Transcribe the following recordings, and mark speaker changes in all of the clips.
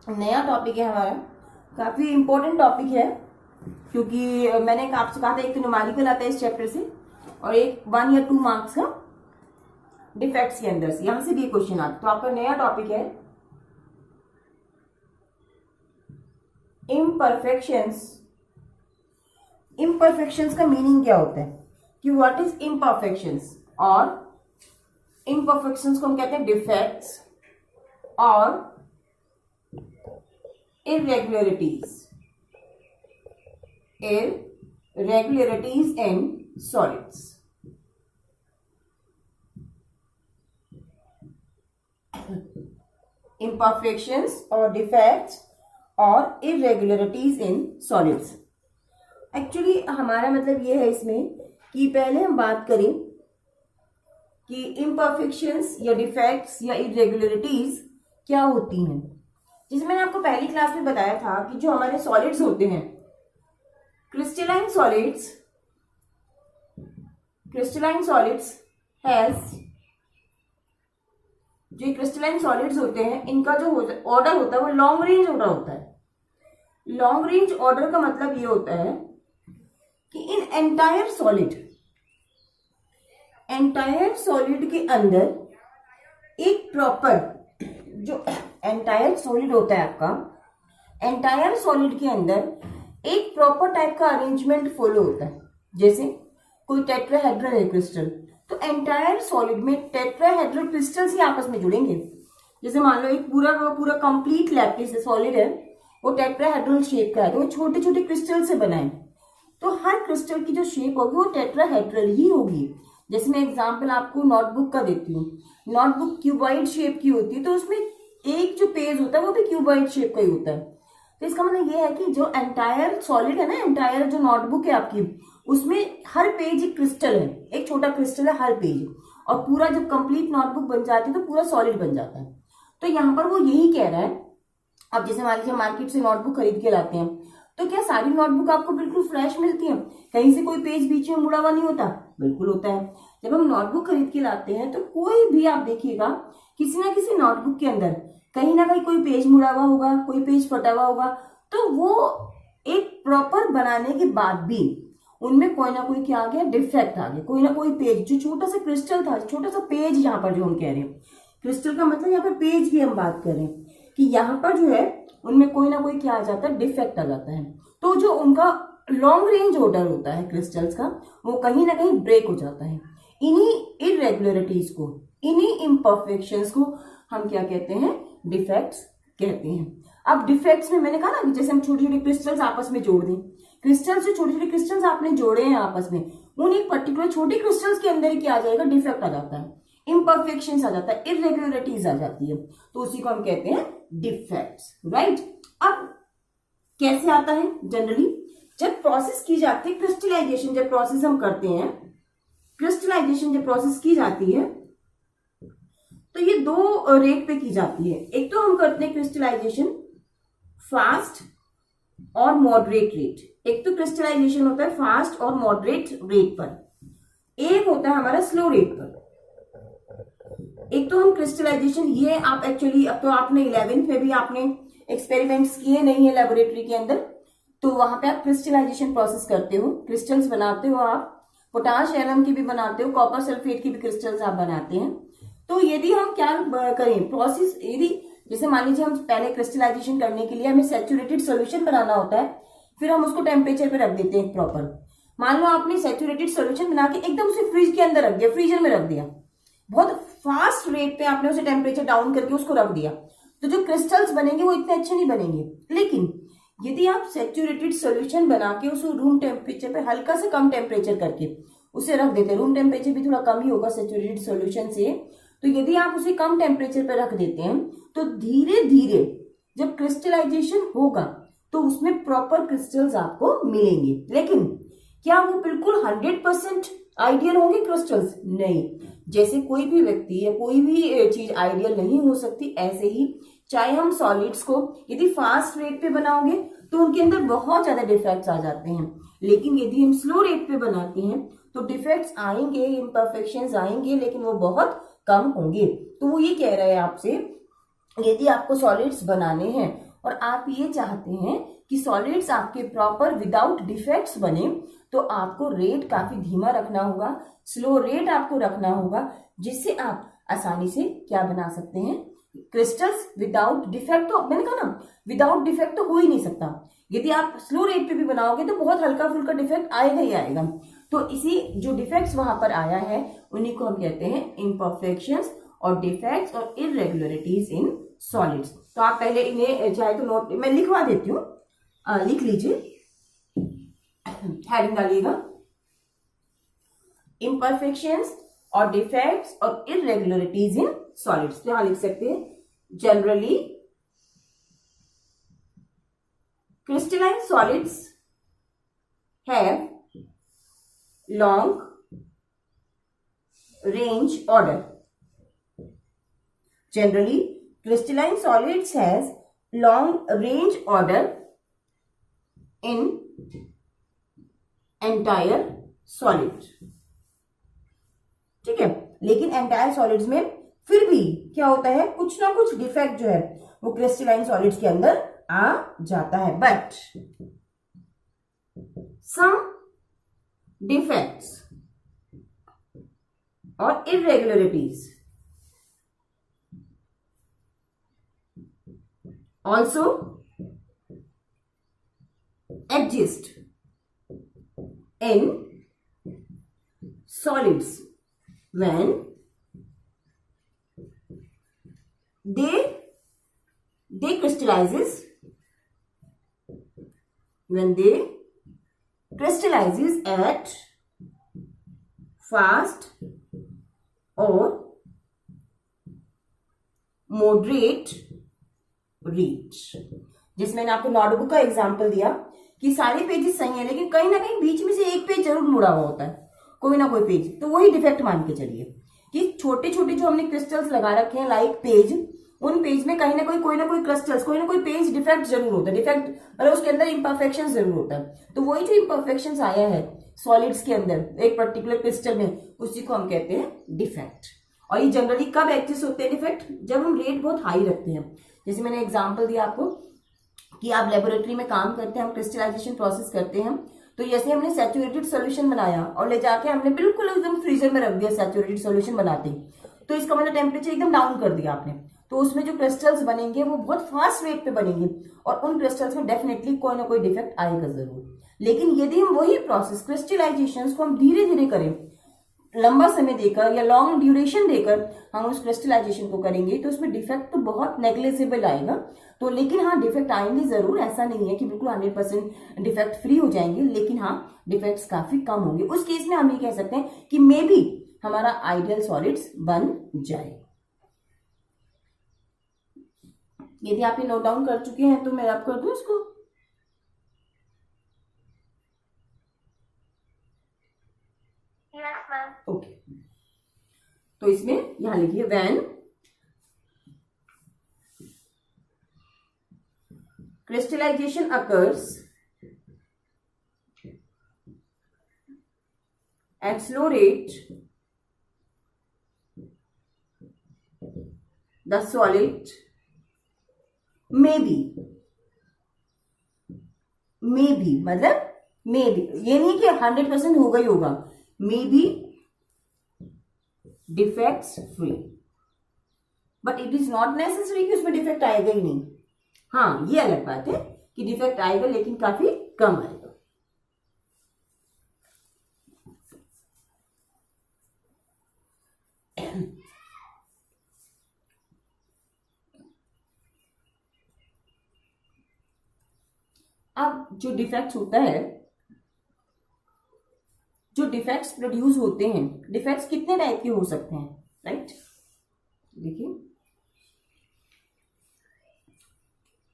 Speaker 1: नया टॉपिक है हमारा, काफी इंपॉर्टेंट टॉपिक है क्योंकि मैंने आपसे कहा था एक तो न्यूमेरिकल आता है इस चैप्टर से और एक 1 या 2 मार्क्स का डिफेक्ट्स के अंदर से, यहां से भी क्वेश्चन आता है। तो आपका नया टॉपिक है इम्परफेक्शंस। इम्परफेक्शंस का मीनिंग क्या होता है कि व्हाट इज इम्परफेक्शंस, और इम्परफेक्शंस को हम कहते हैं डिफेक्ट्स और irregularities in solids। imperfections और defects और irregularities in solids। एक्चुअली हमारा मतलब ये है इसमें कि पहले हम बात करें कि imperfections या defects या irregularities क्या होती हैं। जिसमें मैंने आपको पहली क्लास में बताया था कि जो हमारे सॉलिड्स होते हैं, क्रिस्टलाइन सॉलिड्स हैज, जो क्रिस्टलाइन सॉलिड्स होते हैं इनका जो ऑर्डर होता है वो लॉन्ग रेंज ऑर्डर होता है। लॉन्ग रेंज ऑर्डर का मतलब ये होता है कि इन एंटायर सॉलिड के अंदर एक प्रॉपर, जो एंटायर सॉलिड होता है आपका, एंटायर सॉलिड के अंदर एक प्रॉपर टाइप का अरेंजमेंट फॉलो होता है। जैसे कोई टेट्राहेड्रल है क्रिस्टल, तो एंटायर सॉलिड में टेट्राहेड्रल क्रिस्टल्स ही आपस में जुड़ेंगे। जैसे मान लो एक पूरा कंप्लीट लैटिस सॉलिड है, वो टेट्राहेड्रल शेप का है, तो वो छोटे छोटे क्रिस्टल से बना है, तो हर क्रिस्टल की जो शेप होगी वो टेट्राहेड्रल ही होगी। जैसे मैं एग्जांपल आपको नोटबुक का देती हूँ, नोटबुक क्यूबॉइड शेप की होती है, तो उसमें एक जो पेज होता है वो भी क्यूबॉइड शेप का ही होता है। तो इसका मतलब ये है कि जो एंटायर सॉलिड है ना, एंटायर जो नोटबुक है आपकी, उसमें हर पेज एक क्रिस्टल है, एक छोटा क्रिस्टल है हर पेज, और पूरा जब कंप्लीट नोटबुक बन जाती है तो पूरा सॉलिड बन जाता है। तो यहाँ पर वो यही कह रहा है। अब जैसे मान लीजिए मार्केट से नोटबुक खरीद के लाते हैं, तो क्या सारी नोटबुक आपको बिल्कुल फ्रेश मिलती है? कहीं से कोई पेज बीच में मुड़ा हुआ नहीं होता? बिल्कुल होता है। जब हम नोटबुक खरीद के लाते हैं तो कोई भी आप देखिएगा किसी ना किसी नोटबुक के अंदर कहीं ना कहीं कोई पेज मुड़ा हुआ होगा, कोई पेज फटा हुआ होगा, तो वो एक प्रॉपर बनाने के बाद भी उनमें कोई ना कोई क्या आ गया, डिफेक्ट आ गया, कोई ना कोई पेज, जो छोटा सा क्रिस्टल था, छोटा सा पेज, यहाँ पर जो हम कह रहे हैं क्रिस्टल का मतलब यहाँ पर पेज की हम बात करें कि यहाँ पर जो है उनमें कोई ना कोई क्या आ जाता है, डिफेक्ट आ जाता है। तो जो उनका लॉन्ग रेंज ऑर्डर होता है क्रिस्टल्स का, वो कहीं ना कहीं ब्रेक हो जाता है। इन्हीं इरेगुलरिटीज को, इन्हीं इम्परफेक्शंस को हम क्या कहते हैं, डिफेक्ट्स कहते हैं। अब डिफेक्ट्स में मैंने कहा ना कि जैसे हम छोटे छोटे क्रिस्टल्स आपस में जोड़ दें, क्रिस्टल्स जो छोटे छोटे क्रिस्टल्स आपने जोड़े हैं आपस में, उन एक पर्टिकुलर छोटे क्रिस्टल्स के अंदर ही क्या आ जाएगा, डिफेक्ट आ जाता है, इम्परफेक्शंस आ जाता है, इरेगुलरिटीज आ जाती है, तो उसी को हम कहते हैं डिफेक्ट्स, राइट। अब कैसे आता है जनरली, जब प्रोसेस की जाती है क्रिस्टलाइजेशन, जब प्रोसेस हम करते हैं, क्रिस्टलाइजेशन जब प्रोसेस की जाती है तो ये 2 रेट पे की जाती है। एक तो हम करते हैं क्रिस्टलाइजेशन फास्ट और मॉडरेट रेट। एक तो क्रिस्टलाइजेशन होता है फास्ट और मॉडरेट रेट पर, एक होता है हमारा स्लो रेट पर। एक तो हम क्रिस्टलाइजेशन, ये आप एक्चुअली अब तो आपने 11th में भी आपने एक्सपेरिमेंट्स किए नहीं है लेबोरेटरी के अंदर, तो वहां पे आप क्रिस्टलाइजेशन प्रोसेस करते हो, क्रिस्टल्स बनाते हो, आप पोटाश एलम की भी बनाते हो, कॉपर सल्फेट की भी क्रिस्टल्स आप बनाते हैं। तो यदि हम क्या करें प्रोसेस, यदि जैसे मान लीजिए हम पहले क्रिस्टलाइजेशन करने के लिए हमें सैचुरेटेड सोल्यूशन बनाना होता है, फिर हम उसको टेम्परेचर पे रख देते हैं प्रॉपर। मान लो आपने सैचुरेटेड सोल्यूशन बना के एकदम उसे फ्रिज के अंदर रख दिया, फ्रीजर में रख दिया, बहुत फास्ट रेट पे आपने उसे टेम्परेचर डाउन करके उसको रख दिया, तो जो क्रिस्टल्स बनेंगे वो इतने अच्छे नहीं बनेंगे। लेकिन यदि आप सैचुरेटेड सोल्यूशन बना के उसे रूम टेम्परेचर पे हल्का से कम टेम्परेचर करके उसे रख देते हैं, रूम टेम्परेचर भी थोड़ा कम ही होगा सैचुरेटेड सोल्यूशन से, तो यदि आप उसे कम टेम्परेचर पे रख देते हैं तो धीरे धीरे जब क्रिस्टलाइजेशन होगा तो उसमें प्रॉपर क्रिस्टल्स आपको मिलेंगे। लेकिन क्या वो बिल्कुल 100% आइडियल होंगे क्रिस्टल्स? नहीं। जैसे कोई भी व्यक्ति या कोई भी चीज आइडियल नहीं हो सकती, ऐसे ही चाहे हम सॉलिड्स को यदि फास्ट रेट पे बनाओगे तो उनके अंदर बहुत ज्यादा डिफेक्ट्स आ जाते हैं, लेकिन यदि हम स्लो रेट पे बनाते हैं तो डिफेक्ट्स आएंगे, इम्परफेक्शंस आएंगे, लेकिन वो बहुत कम होंगे। तो वो ये कह रहा है आपसे, यदि आपको सॉलिड्स बनाने हैं और आप ये चाहते हैं कि सॉलिड्स आपके प्रॉपर विदाउट डिफेक्ट्स बने, तो आपको रेट काफी धीमा रखना होगा, स्लो रेट आपको रखना होगा, जिससे आप आसानी से क्या बना सकते हैं, क्रिस्टल्स विदाउट डिफेक्ट। तो मैंने कहा ना विदाउट डिफेक्ट तो हो ही नहीं सकता, यदि आप स्लो रेट पे भी बनाओगे तो बहुत हल्का फुल्का डिफेक्ट आएगा ही आएगा। तो इसी जो डिफेक्ट्स वहां पर आया है उन्हीं को हम कहते हैं इम्परफेक्शंस और डिफेक्ट्स और इरेगुलरिटीज इन सॉलिड्स। तो आप पहले इन्हें चाहे तो नोट मैं लिखवा देती हूँ, लिख लीजिए, हेडिंग डालिएगा, इम्परफेक्शंस और डिफेक्ट्स और इरेगुलरिटीज इन सॉलिड्स। तो यहां लिख सकते हैं generally crystalline solids have long range order. Generally, crystalline solids has long range order in entire solid. ठीक है, लेकिन एंटायर सॉलिड्स में फिर भी क्या होता है, कुछ ना कुछ डिफेक्ट जो है वो क्रिस्टलाइन सॉलिड्स के अंदर आ जाता है, बट सम डिफेक्ट्स और irregularities also exist in solids when they crystallizes at fast or moderate rate। जिसमें मैंने आपको नोटबुक का एग्जांपल दिया कि सारे पेजेस सही है, लेकिन कहीं ना कहीं बीच में से एक पेज जरूर मुड़ा हुआ होता है, कोई ना कोई पेज, तो वही डिफेक्ट मान के चलिए कि छोटे छोटे जो हमने क्रिस्टल्स लगा रखे हैं लाइक पेज, उन पेज में कहीं ना कोई क्रिस्टल्स, कोई ना कोई पेज डिफेक्ट जरूर होता है, डिफेक्ट मतलब उसके अंदर इम्परफेक्शन जरूर होता है। तो वही जो इम्परफेक्शन आया है सॉलिड्स के अंदर एक पर्टिकुलर क्रिस्टल में, उसी को हम कहते हैं डिफेक्ट। और ये जनरली कब एग्जिस्ट होते हैं डिफेक्ट, जब हम रेट बहुत हाई रखते हैं। जैसे मैंने एग्जाम्पल दिया आपको कि आप लेबोरेटरी में काम करते हैं, हम क्रिस्टलाइजेशन प्रोसेस करते हैं, तो जैसे हमने सैचुरेटेड सॉल्यूशन बनाया और ले जाके हमने बिल्कुल एकदम फ्रीजर में रख दिया सैचुरेटेड सॉल्यूशन बनाते, तो इसका मतलब टेम्परेचर एकदम डाउन कर दिया आपने, तो उसमें जो क्रिस्टल्स बनेंगे वो बहुत फास्ट रेट पे बनेंगे और उन क्रिस्टल्स में डेफिनेटली कोई ना कोई डिफेक्ट आएगा जरूर। लेकिन यदि हम वही प्रोसेस क्रिस्टलाइजेशन को हम धीरे धीरे करें, लंबा समय देकर या लॉन्ग ड्यूरेशन देकर हम उस क्रिस्टलाइजेशन को करेंगे, तो उसमें डिफेक्ट तो बहुत नेग्लिजिबल आएगा। तो लेकिन हाँ डिफेक्ट आएंगे जरूर, ऐसा नहीं है कि बिल्कुल 100% डिफेक्ट फ्री हो जाएंगे, लेकिन हाँ डिफेक्ट्स काफी कम होंगे। उस केस में हम ये कह सकते हैं कि मे बी हमारा आइडियल सॉलिड्स बन जाए। यदि आप ये नोट डाउन कर चुके हैं तो मैं आप कर दूं इसको। ओके, तो इसमें यहां लिखिए when crystallization occurs at slow rate, the solid may be मतलब मे बी, ये नहीं कि 100% होगा ही होगा, may be defects free, but it is not necessary कि उसमें डिफेक्ट आएगा ही नहीं। हाँ ये अलग बात है कि डिफेक्ट आएगा लेकिन काफी कम आएगा। अब जो डिफेक्ट्स होता है, जो डिफेक्ट्स प्रोड्यूस होते हैं, डिफेक्ट्स कितने टाइप के हो सकते हैं, राइट? देखिए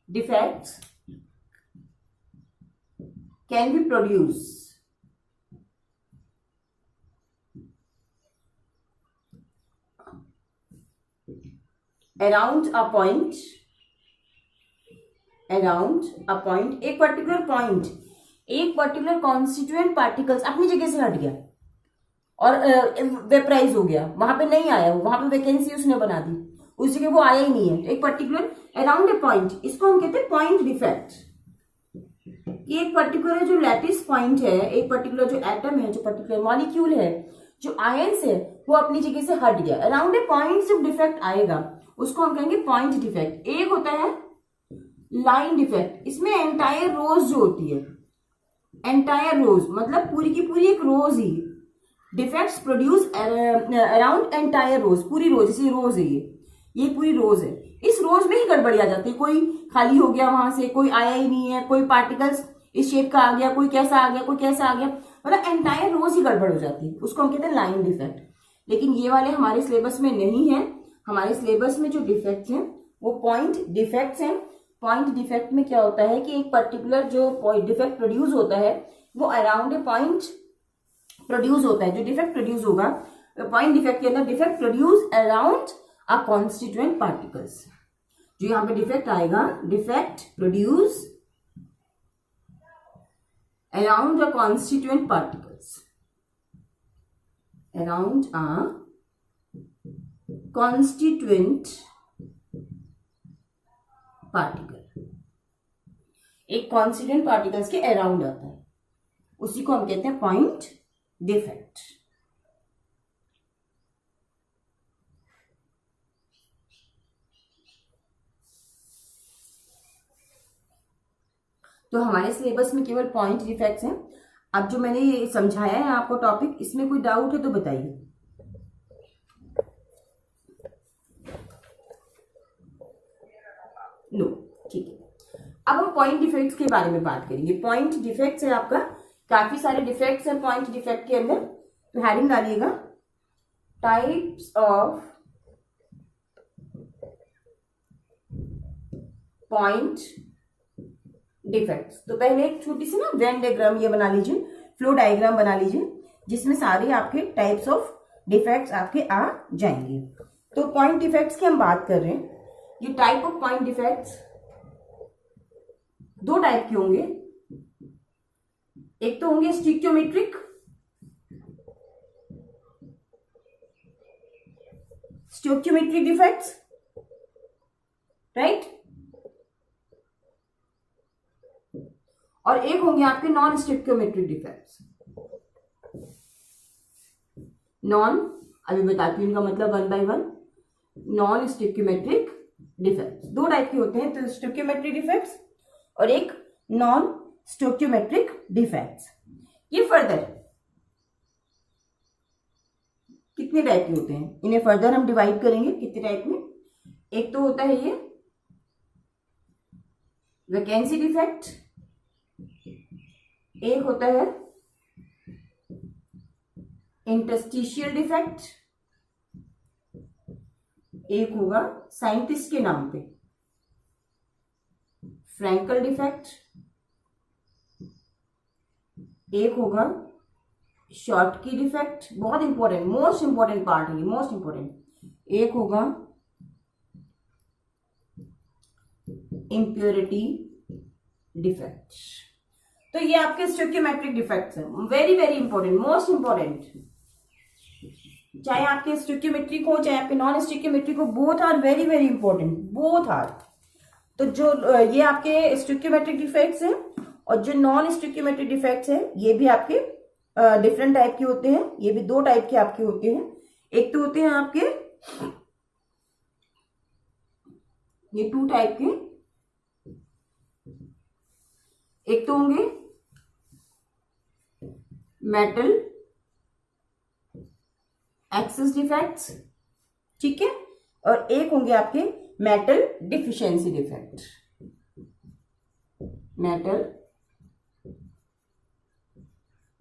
Speaker 1: defects can be produced around a point, एक पर्टिकुलर कॉन्स्टिट्यूएंट पार्टिकल्स अपनी जगह से हट गया और वेपराइज हो गया, वहां पे नहीं आया, वहां पे वैकेंसी उसने बना दी, उस जगह वो आया ही नहीं है, एक पर्टिकुलर अराउंड ए पॉइंट, इसको हम कहते हैं पॉइंट डिफेक्ट। ये एक पर्टिकुलर जो लैटिस पॉइंट है, एक पर्टिकुलर जो एटम है, जो पर्टिकुलर मॉलिक्यूल है, जो आयंस है, वो अपनी जगह से हट गया, अराउंड ए पॉइंट जब डिफेक्ट आएगा उसको हम कहेंगे पॉइंट डिफेक्ट। एक होता है लाइन डिफेक्ट, इसमें एंटायर रोज जो होती है, एंटायर रोज मतलब पूरी की पूरी एक रोज ही, डिफेक्ट्स प्रोड्यूस अराउंड एंटायर रोज, पूरी रोज, जैसे रोज है ये पूरी रोज है, इस रोज में ही गड़बड़ी आ जाती है, कोई खाली हो गया वहां से, कोई आया ही नहीं है, कोई पार्टिकल्स इस शेप का आ गया, कोई कैसा आ गया, कोई कैसा आ गया, मतलब एंटायर रोज ही गड़बड़ हो जाती है, उसको हम कहते हैं लाइन डिफेक्ट। लेकिन ये वाले हमारे सिलेबस में नहीं है, हमारे सिलेबस में जो डिफेक्ट्स हैं वो पॉइंट डिफेक्ट्स हैं। पॉइंट डिफेक्ट में क्या होता है कि एक पर्टिकुलर जो डिफेक्ट प्रोड्यूस होता है वो अराउंड ए पॉइंट प्रोड्यूस होता है, जो डिफेक्ट प्रोड्यूस होगा पॉइंट डिफेक्ट के अंदर, डिफेक्ट प्रोड्यूस अराउंड अ कॉन्स्टिट्यूएंट पार्टिकल्स, जो यहाँ पे डिफेक्ट आएगा, defect produce around the constituent particles, around a constituent particle, एक कॉन्स्टिट्यूएंट पार्टिकल्स के अराउंड आता है, उसी को हम कहते हैं पॉइंट डिफेक्ट। तो हमारे सिलेबस में केवल पॉइंट डिफेक्ट्स हैं। अब जो मैंने ये समझाया है आपको टॉपिक, इसमें कोई डाउट है तो बताइए। नो, ठीक है। अब हम पॉइंट डिफेक्ट्स के बारे में बात करेंगे। पॉइंट डिफेक्ट्स है आपका, काफी सारे डिफेक्ट्स हैं पॉइंट डिफेक्ट के अंदर, तो हेडिंग डालिएगा टाइप्स ऑफ पॉइंट डिफेक्ट्स। तो पहले एक छोटी सी ना वेन डायग्राम ये बना लीजिए, फ्लो डायग्राम बना लीजिए, जिसमें सारे आपके टाइप्स ऑफ डिफेक्ट्स आपके आ जाएंगे। तो पॉइंट डिफेक्ट्स की हम बात कर रहे हैं। ये टाइप ऑफ पॉइंट डिफेक्ट्स दो टाइप के होंगे, एक तो होंगे स्टिक्योमेट्रिक, स्टिक्योमेट्रिक डिफेक्ट्स, राइट, और एक होंगे आपके नॉन स्टिक्योमेट्रिक डिफेक्ट्स। नॉन, अभी बताती हूँ इनका मतलब one by one. Non stoichiometric defects दो टाइप के होते हैं, तो स्टिक्योमेट्रिक डिफेक्ट्स और एक नॉन स्टिक्योमेट्रिक डिफेक्ट्स। ये फर्दर कितने टाइप के होते हैं, इन्हें फर्दर हम डिवाइड करेंगे कितने टाइप में। एक तो होता है ये वैकेंसी डिफेक्ट, एक होता है इंटरस्टिशियल डिफेक्ट, एक होगा साइंटिस्ट के नाम पे फ्रैंकल डिफेक्ट, एक होगा शॉर्टकी डिफेक्ट, बहुत इंपॉर्टेंट, मोस्ट इंपॉर्टेंट पार्ट है ये, मोस्ट इंपॉर्टेंट, एक होगा इम्प्योरिटी डिफेक्ट। तो ये आपके स्टिक्योमेट्रिक डिफेक्ट्स हैं, very very important, most important, चाहे आपके स्टिक्योमेट्रिक हो चाहे आपके नॉन स्टिक्योमेट्रिक हो, both are very very important, both are. तो जो ये आपके स्टिक्योमेट्रिक डिफेक्ट्स हैं और जो नॉन स्टिक्योमेट्रिक डिफेक्ट्स हैं, ये भी आपके डिफरेंट टाइप के होते हैं, ये भी दो टाइप के आपके होते हैं। एक तो होते हैं आपके ये टू टाइप के, एक तो होंगे मेटल एक्सेस डिफेक्ट्स, ठीक है, और एक होंगे आपके metal deficiency defect, metal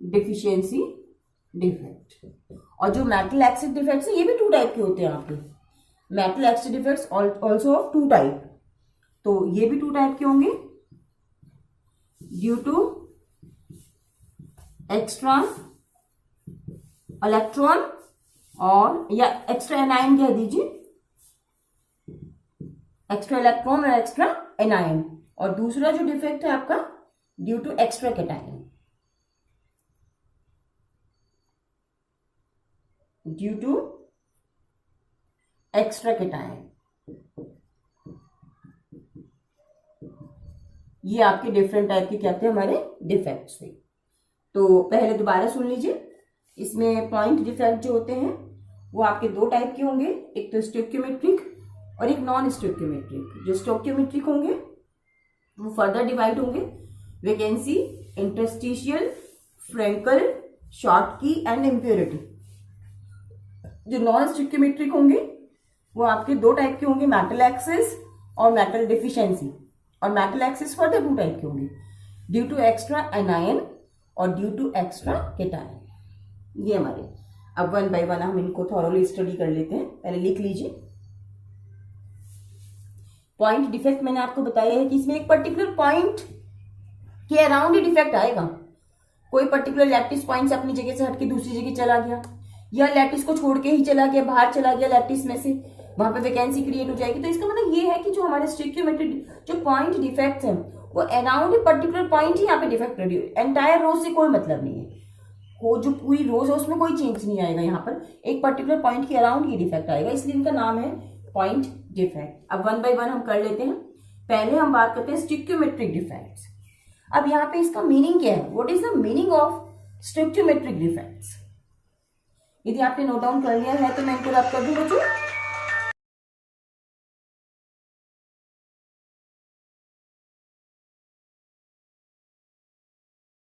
Speaker 1: deficiency defect. और जो मेटल एक्सेस डिफेक्ट्स है ये भी टू टाइप के होते हैं आपके, metal excess defects also of two type, तो ये भी टू टाइप के होंगे, ड्यू टू एक्स्ट्रा इलेक्ट्रॉन और या एक्स्ट्रा एनायन कह दीजिए, एक्स्ट्रा इलेक्ट्रॉन और एक्स्ट्रा एनायन, और दूसरा जो डिफेक्ट है आपका due to extra cation, due to extra cation. ये आपके डिफरेंट टाइप के क्या थे, हमारे डिफेक्ट्स थे। तो पहले दोबारा सुन लीजिए, इसमें पॉइंट डिफेक्ट जो होते हैं वो आपके दो टाइप के होंगे, एक तो स्टोइकियोमेट्रिक और एक नॉन स्टोइकियोमेट्रिक। जो स्टोइकियोमेट्रिक होंगे वो फर्दर डिवाइड होंगे, वैकेंसी, इंटरस्टिशियल, फ्रैंकल, शॉर्ट की एंड इम्प्योरिटी। जो नॉन स्टोइकियोमेट्रिक होंगे वो आपके दो टाइप के होंगे, मेटल एक्सेस और मेटल डिफिशियंसी। और मेटल एक्सेस फर्दर दो टाइप के होंगे, ड्यू टू एक्स्ट्रा एनायन और ड्यू टू एक्स्ट्रा केटायन। ये हमारे, अब वन बाय वन हम इनको थॉरोली स्टडी कर लेते हैं। पहले लिख लीजिए, पॉइंट डिफेक्ट मैंने आपको बताया है कि इसमें एक पर्टिकुलर पॉइंट के अराउंड ही डिफेक्ट आएगा। कोई पर्टिकुलर लैटिस पॉइंट से अपनी जगह से हटके दूसरी जगह चला गया, या लैटिस को छोड़ के ही चला गया, बाहर चला गया लैटिस में से, वहां पे वैकेंसी क्रिएट हो जाएगी। तो इसका मतलब ये है कि जो हमारे स्टोइकियोमेट्रिक जो पॉइंट डिफेक्ट्स हैं वो अराउंड ए पर्टिकुलर पॉइंट ही यहाँ पे डिफेक्ट प्रोड्यूस, एंटायर रो से कोई मतलब नहीं है। वो जो पूरी रोज है उसमें कोई चेंज नहीं आएगा, यहाँ पर एक पर्टिकुलर पॉइंट के अराउंड ही डिफेक्ट आएगा, इसलिए इनका नाम है पॉइंट डिफेक्ट। अब वन बाय वन हम कर लेते हैं। पहले हम बात करते हैं स्टोइकियोमेट्रिक डिफेक्ट्स। अब यहाँ पे इसका मीनिंग क्या है, what is the meaning of stoichiometric defects. यदि आपने नोट डाउन कर लिया है तो मैं इनको रब कर दूं बच्चों।